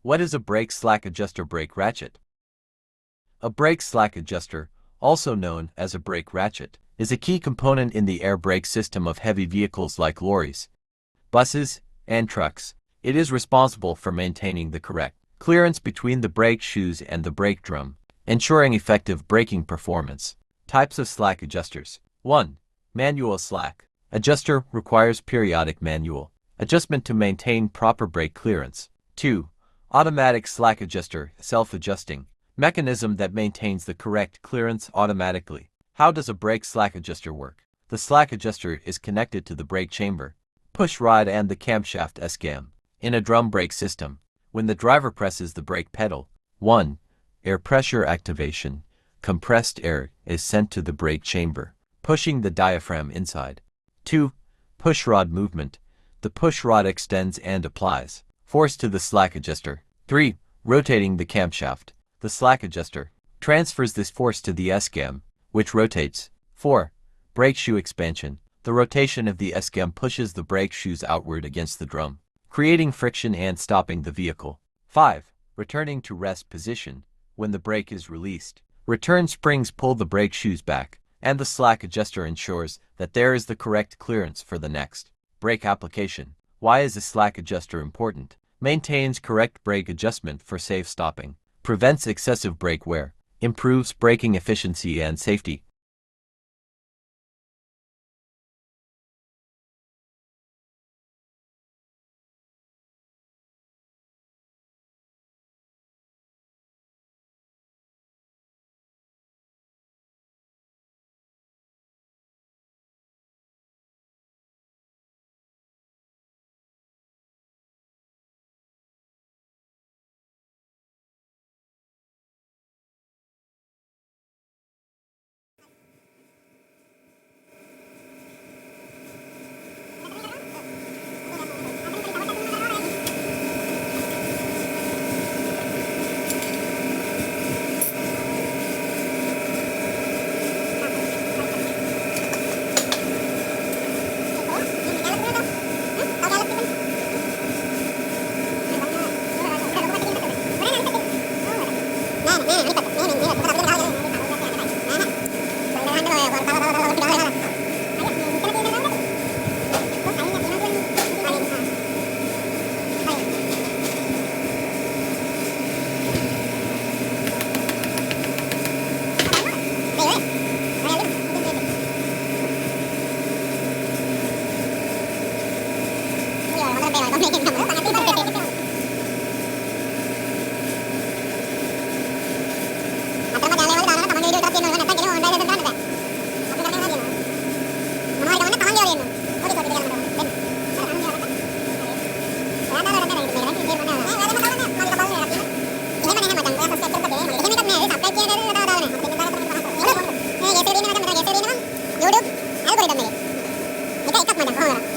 What is a brake slack adjuster brake ratchet? A brake slack adjuster, also known as a brake ratchet, is a key component in the air brake system of heavy vehicles like lorries, buses, and trucks. It is responsible for maintaining the correct clearance between the brake shoes and the brake drum, ensuring effective braking performance. Types of slack adjusters. 1. Manual slack adjuster requires periodic manual adjustment to maintain proper brake clearance. 2. Automatic slack adjuster, self-adjusting mechanism that maintains the correct clearance automatically. How does a brake slack adjuster work? The slack adjuster is connected to the brake chamber, push rod and the camshaft S-cam. In a drum brake system, when the driver presses the brake pedal, 1. Air pressure activation. Compressed air is sent to the brake chamber, pushing the diaphragm inside. 2. Push rod movement. The push rod extends and applies force to the slack adjuster. 3. Rotating the camshaft. The slack adjuster transfers this force to the S-cam, which rotates. 4. Brake shoe expansion. The rotation of the S-cam pushes the brake shoes outward against the drum, creating friction and stopping the vehicle. 5. Returning to rest position. When the brake is released, return springs pull the brake shoes back, and the slack adjuster ensures that there is the correct clearance for the next brake application. Why is a slack adjuster important? Maintains correct brake adjustment for safe stopping, prevents excessive brake wear, improves braking efficiency and safety. YouTube algorithm में, ठीक है, एक cup में